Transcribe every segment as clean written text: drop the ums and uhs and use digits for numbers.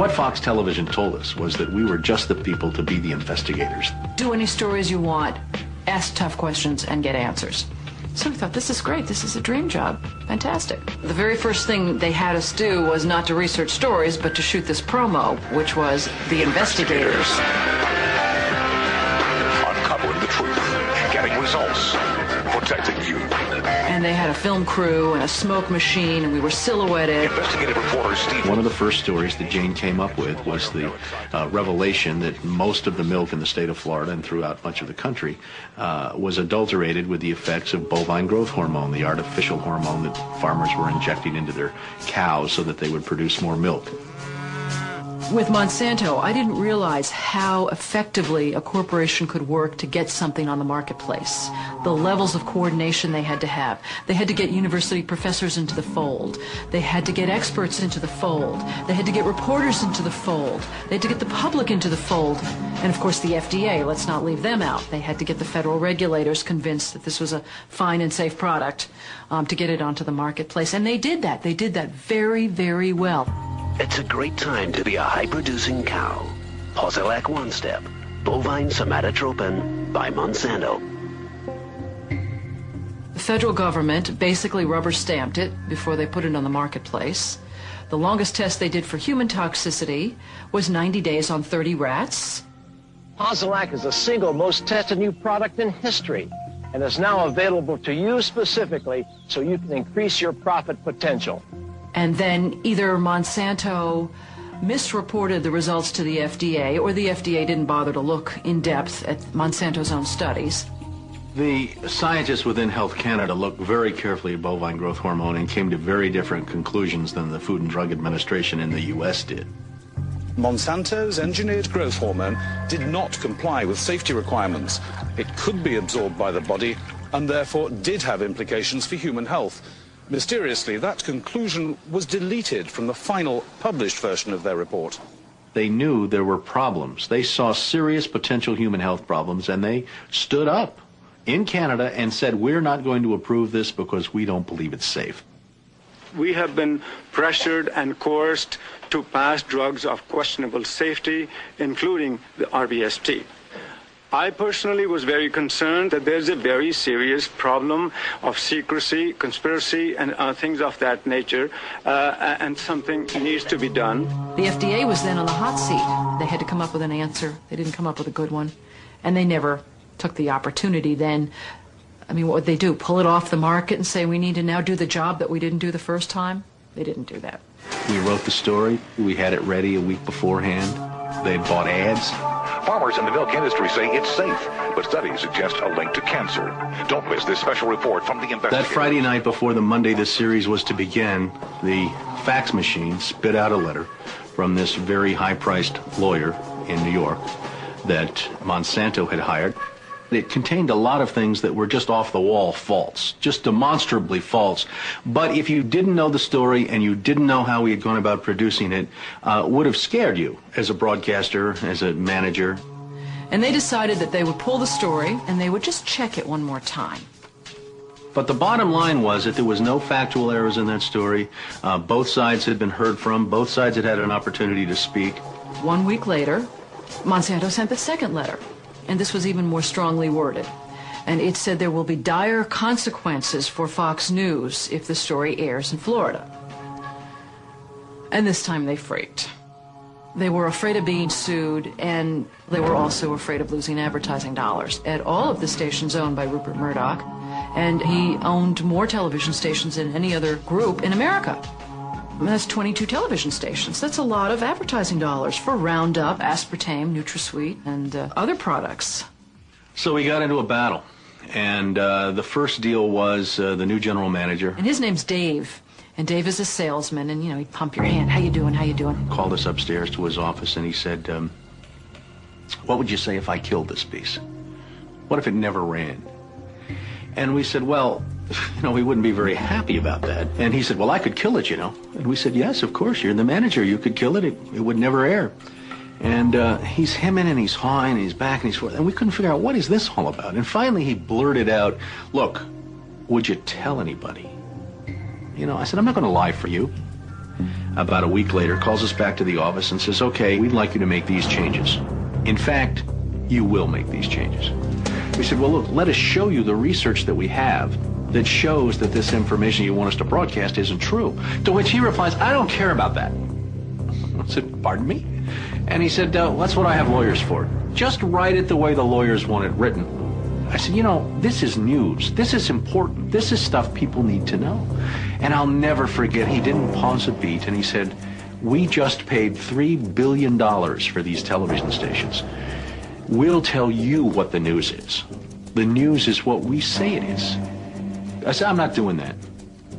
What Fox Television told us was that we were just the people to be the investigators. Do any stories you want, ask tough questions, and get answers. So we thought, this is great. This is a dream job. Fantastic. The very first thing they had us do was not to research stories, but to shoot this promo, which was The Investigators. Uncovering the truth, getting results, protecting you. And they had a film crew and a smoke machine, and we were silhouetted. Investigative reporter Steve. One of the first stories that Jane came up with was the revelation that most of the milk in the state of Florida and throughout much of the country was adulterated with the effects of bovine growth hormone, the artificial hormone that farmers were injecting into their cows so that they would produce more milk. With Monsanto, I didn't realize how effectively a corporation could work to get something on the marketplace. The levels of coordination they had to have. They had to get university professors into the fold. They had to get experts into the fold. They had to get reporters into the fold. They had to get the public into the fold. And of course the FDA, let's not leave them out. They had to get the federal regulators convinced that this was a fine and safe product to get it onto the marketplace. And they did that. They did that very, very well. It's a great time to be a high-producing cow. Posilac One Step, bovine somatotropin by Monsanto. The federal government basically rubber-stamped it before they put it on the marketplace. The longest test they did for human toxicity was 90 days on 30 rats. Posilac is the single most tested new product in history and is now available to you specifically so you can increase your profit potential. And then either Monsanto misreported the results to the FDA, or the FDA didn't bother to look in depth at Monsanto's own studies. The scientists within Health Canada looked very carefully at bovine growth hormone and came to very different conclusions than the Food and Drug Administration in the U.S. did. Monsanto's engineered growth hormone did not comply with safety requirements. It could be absorbed by the body and therefore did have implications for human health. Mysteriously, that conclusion was deleted from the final published version of their report. They knew there were problems. They saw serious potential human health problems, and they stood up in Canada and said, we're not going to approve this because we don't believe it's safe. We have been pressured and coerced to pass drugs of questionable safety, including the RBST. I personally was very concerned that there's a very serious problem of secrecy, conspiracy, and things of that nature, and something needs to be done. The FDA was then on the hot seat. They had to come up with an answer. They didn't come up with a good one, and they never took the opportunity then. I mean, what would they do? Pull it off the market and say we need to now do the job that we didn't do the first time? They didn't do that. We wrote the story. We had it ready a week beforehand. They bought ads. Farmers in the milk industry say it's safe, but studies suggest a link to cancer. Don't miss this special report from the investigators. That Friday night before the Monday this series was to begin, the fax machine spit out a letter from this very high-priced lawyer in New York that Monsanto had hired. It contained a lot of things that were just off-the-wall false, just demonstrably false. But if you didn't know the story and you didn't know how he had gone about producing it, would have scared you as a broadcaster, as a manager. And they decided that they would pull the story and they would just check it one more time. But the bottom line was that there was no factual errors in that story. Both sides had been heard from. Both sides had had an opportunity to speak. 1 week later, Monsanto sent the second letter. And this was even more strongly worded. And it said there will be dire consequences for Fox News if the story airs in Florida. And this time they freaked. They were afraid of being sued, and they were also afraid of losing advertising dollars at all of the stations owned by Rupert Murdoch. And he owned more television stations than any other group in America. And that's 22 television stations. That's a lot of advertising dollars for Roundup, aspartame, NutraSweet, and other products. So we got into a battle. And the first deal was the new general manager. And his name's Dave. And Dave is a salesman, and, you know, he'd pump your hand. How you doing? How you doing? Called us upstairs to his office, and he said, what would you say if I killed this piece? What if it never ran? And we said, well, you know, we wouldn't be very happy about that. And he said, well, I could kill it, you know. And we said, yes, of course, you're the manager. You could kill it. It would never air. And he's hemming and he's hawing and he's back and he's forth. And we couldn't figure out, what is this all about? And finally he blurted out, look, would you tell anybody? You know, I said, I'm not going to lie for you. about a week later, calls us back to the office and says, okay, we'd like you to make these changes. In fact, you will make these changes. We said, well, look, let us show you the research that we have that shows that this information you want us to broadcast isn't true. To which he replies, I don't care about that. I said, pardon me? And he said, that's what I have lawyers for. Just write it the way the lawyers want it written. I said, you know, this is news. This is important. This is stuff people need to know. And I'll never forget, he didn't pause a beat, and he said, we just paid $3 billion for these television stations. We'll tell you what the news is. The news is what we say it is. I said, I'm not doing that.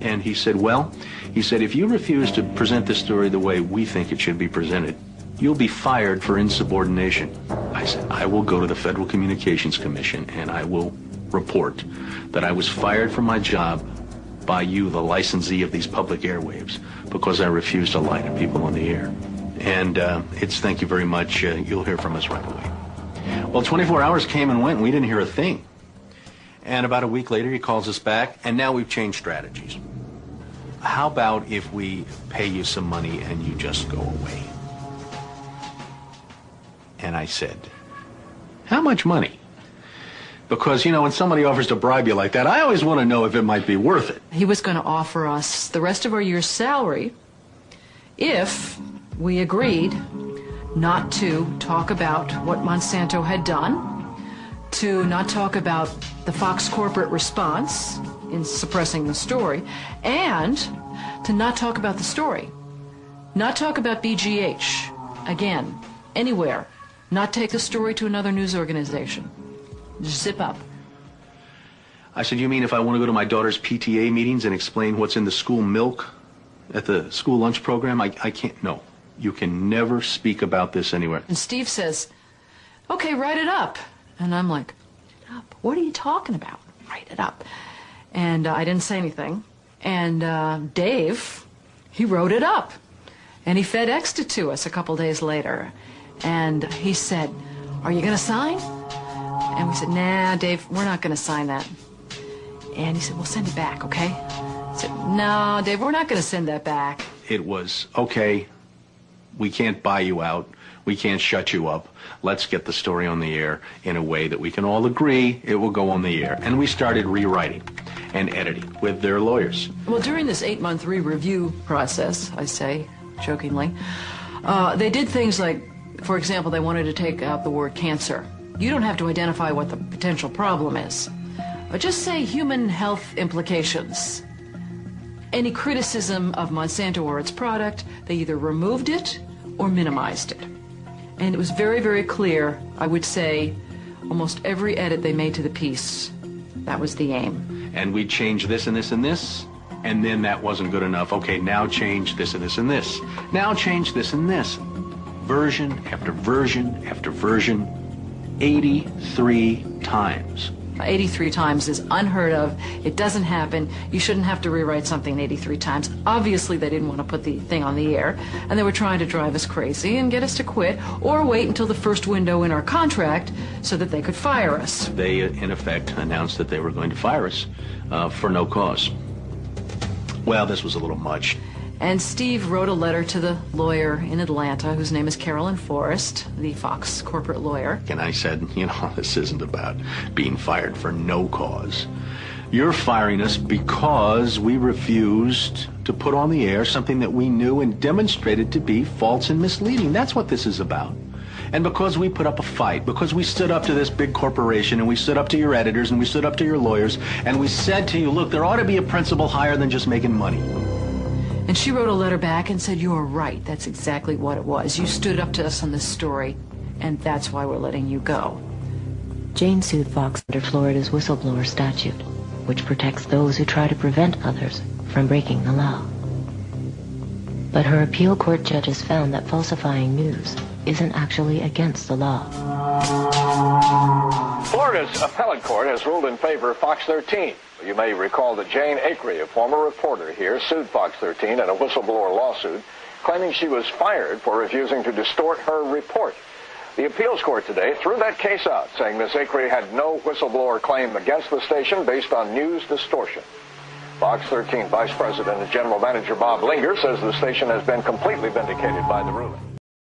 And he said, well, he said, if you refuse to present this story the way we think it should be presented, you'll be fired for insubordination. I said, I will go to the Federal Communications Commission and I will report that I was fired from my job by you, the licensee of these public airwaves, because I refused to lie to people on the air. And it's thank you very much. You'll hear from us right away. Well, 24 hours came and went, and we didn't hear a thing. And about a week later, he calls us back, and now we've changed strategies. How about if we pay you some money and you just go away? And I said, how much money? Because, you know, when somebody offers to bribe you like that, I always want to know if it might be worth it. He was going to offer us the rest of our year's salary if we agreed not to talk about what Monsanto had done, to not talk about the Fox corporate response in suppressing the story, and to not talk about the story. Not talk about BGH, again, anywhere. Not take the story to another news organization. Just zip up. I said, you mean if I want to go to my daughter's PTA meetings and explain what's in the school milk at the school lunch program? I can't. No. You can never speak about this anywhere. And Steve says, okay, write it up. And I'm like, what are you talking about? Write it up. And I didn't say anything. And Dave, he wrote it up. And he FedExed it to us a couple days later. And he said, are you going to sign? And we said, nah, Dave, we're not going to sign that. And he said, well, send it back, okay? I said, no, Dave, we're not going to send that back. It was, okay, we can't buy you out. We can't shut you up. Let's get the story on the air in a way that we can all agree it will go on the air. And we started rewriting and editing with their lawyers. Well, during this 8-month re-review process, I say jokingly, they did things like, for example, they wanted to take out the word cancer. You don't have to identify what the potential problem is. Just say human health implications. Any criticism of Monsanto or its product, they either removed it or minimized it. And it was very, very clear, I would say, almost every edit they made to the piece, that was the aim. And we changed this and this and this, and then that wasn't good enough. Okay, now change this and this and this. Now change this and this. Version after version after version, 83 times. 83 times is unheard of. It doesn't happen. You shouldn't have to rewrite something 83 times. Obviously, they didn't want to put the thing on the air, and they were trying to drive us crazy and get us to quit or wait until the first window in our contract so that they could fire us. They, in effect, announced that they were going to fire us for no cause. Well, this was a little much. And Steve wrote a letter to the lawyer in Atlanta, whose name is Carolyn Forrest, the Fox corporate lawyer. And I said, you know, this isn't about being fired for no cause. You're firing us because we refused to put on the air something that we knew and demonstrated to be false and misleading. That's what this is about. And because we put up a fight, because we stood up to this big corporation, and we stood up to your editors, and we stood up to your lawyers, and we said to you, look, there ought to be a principle higher than just making money. And she wrote a letter back and said, you are right. That's exactly what it was. You stood up to us on this story, and that's why we're letting you go. Jane sued Fox under Florida's whistleblower statute, which protects those who try to prevent others from breaking the law. But her appeal court judges found that falsifying news isn't actually against the law. Florida's appellate court has ruled in favor of Fox 13. You may recall that Jane Acree, a former reporter here, sued Fox 13 in a whistleblower lawsuit, claiming she was fired for refusing to distort her report. The appeals court today threw that case out, saying Ms. Acree had no whistleblower claim against the station based on news distortion. Fox 13 Vice President and General Manager Bob Linger says the station has been completely vindicated by the ruling.